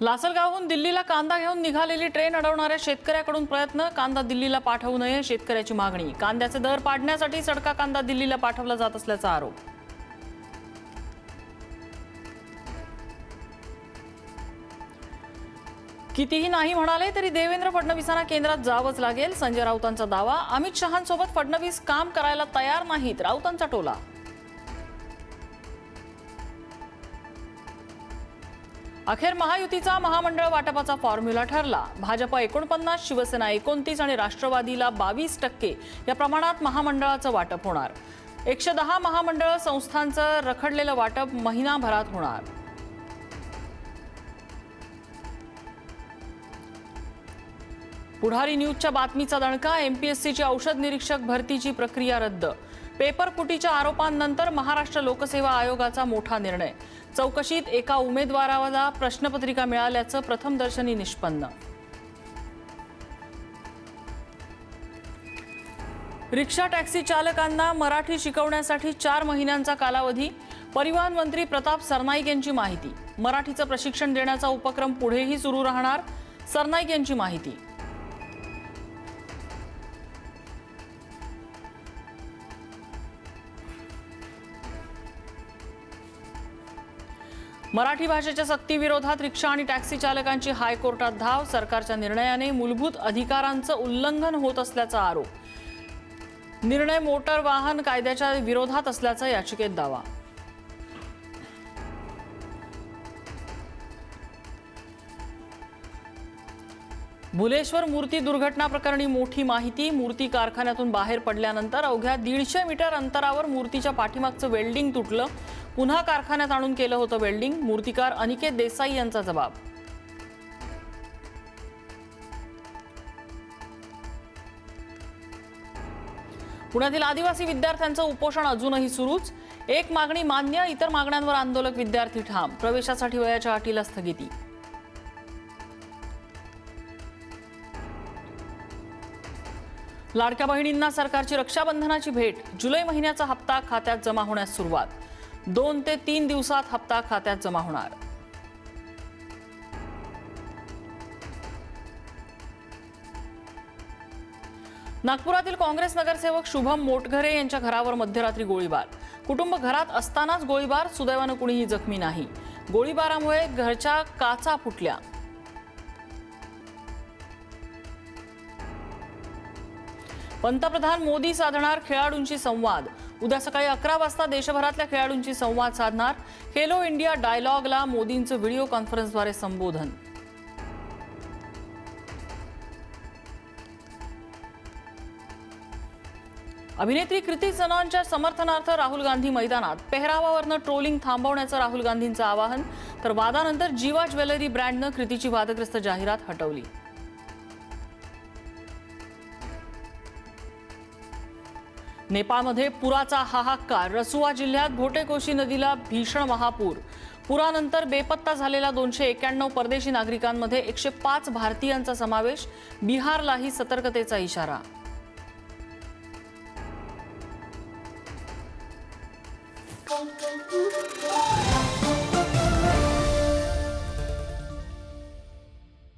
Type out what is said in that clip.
लासलगावहून दिल्लीला कांदा घेऊन निघालेली ट्रेन अडवणाऱ्या शेतकऱ्याकडून प्रयत्न, कांदा दिल्लीला पाठवू नये शेतकऱ्याची मागणी। कांद्याचे दर पाडण्यासाठी सडका कांदा दिल्लीला पाठवला जात असल्याचा आरोप। कितीही नाही म्हणाले तरी देवेंद्र फडणवीसांना केंद्रात जावंच लागेल, संजय राऊतांचा दावा। अमित शहांसोबत फडणवीस काम करायला तयार नाहीत, राऊतांचा टोला। अखेर महायुतीचा महामंडळ वाटपाचा फॉर्म्युला ठरला। भाजप 49, शिवसेना 29 आणि राष्ट्रवादीला 22% या प्रमाणात महामंडळाचं वाटप होणार। 110 महामंडळ संस्थांचं रखडलेलं वाटप महिनाभरात होणार। पुढारी न्यूजच्या बातमीचा दणका, एमपीएससीची औषध निरीक्षक भरतीची प्रक्रिया रद्द। पेपर फुटीच्या आरोपांनंतर महाराष्ट्र लोकसेवा आयोगाचा मोठा निर्णय। चौकशीत एका उमेदवाराला प्रश्नपत्रिका मिळाल्याचं प्रथमदर्शनी निष्पन्न। रिक्षा टॅक्सी चालकांना मराठी शिकवण्यासाठी 4 महिन्यांचा कालावधी। परिवहन मंत्री प्रताप सरनाईक यांची माहिती। मराठीचं प्रशिक्षण देण्याचा उपक्रम पुढेही सुरू राहणार, सरनाईक यांची माहिती। मराठी भाषेच्या सक्तीविरोधात रिक्षा आणि टॅक्सी चालकांची हायकोर्टात धाव। सरकारच्या निर्णयाने मूलभूत अधिकारांचं उल्लंघन होत असल्याचा आरोप। निर्णय मोटर वाहन कायद्याच्या विरोधात असल्याचा याचिकेत दावा। भुलेश्वर मूर्ती दुर्घटना प्रकरणी मोठी माहिती। मूर्ती कारखान्यातून बाहेर पडल्यानंतर अवघ्या 150 मीटर अंतरावर मूर्तीच्या पाठीमागचं वेल्डिंग तुटलं। पुन्हा कारखान्यात आणून केलं होतं वेल्डिंग। मूर्तिकार अनिकेत देसाई यांचा जबाब। पुण्यातील आदिवासी विद्यार्थ्यांचं उपोषण अजूनही सुरूच। एक मागणी मान्य, इतर मागण्यांवर आंदोलक विद्यार्थी ठाम। प्रवेशासाठी वयाच्या अटीला स्थगिती। लाडक्या बहिणींना सरकारची रक्षाबंधनाची भेट। जुलै महिन्याचा हप्ता खात्यात जमा होण्यास सुरुवात। 2 ते 3 दिवसात हप्ता खात्यात जमा होणार। नागपुरातील काँग्रेस नगरसेवक शुभम मोटघरे यांच्या घरावर मध्यरात्री गोळीबार। कुटुंब घरात असतानाच गोळीबार, सुदैवानं कुणीही जखमी नाही। गोळीबारामुळे घरच्या काचा फुटल्या। पंतप्रधान मोदी साधणार खेळाडूंशी संवाद। उद्या सकाळी 11 वाजता देशभरातल्या खेळाडूंशी संवाद साधणार। खेलो इंडिया डायलॉगला मोदींचं व्हिडिओ कॉन्फरन्सद्वारे संबोधन। अभिनेत्री कृती सनॉनच्या समर्थनार्थ राहुल गांधी मैदानात। पेहरावावरनं ट्रोलिंग थांबवण्याचं राहुल गांधींचं आवाहन। तर वादानंतर जीवा ज्वेलरी ब्रँडनं कृतीची वादग्रस्त जाहिरात हटवली। नेपाळमध्ये पुराचा हाहाकार। रसुआ जिल्ह्यात भोटेकोशी नदीला भीषण महापूर। पुरानंतर बेपत्ता झालेल्या 291 परदेशी नागरिकांमध्ये 105 भारतीयांचा समावेश। बिहारलाही सतर्कतेचा इशारा।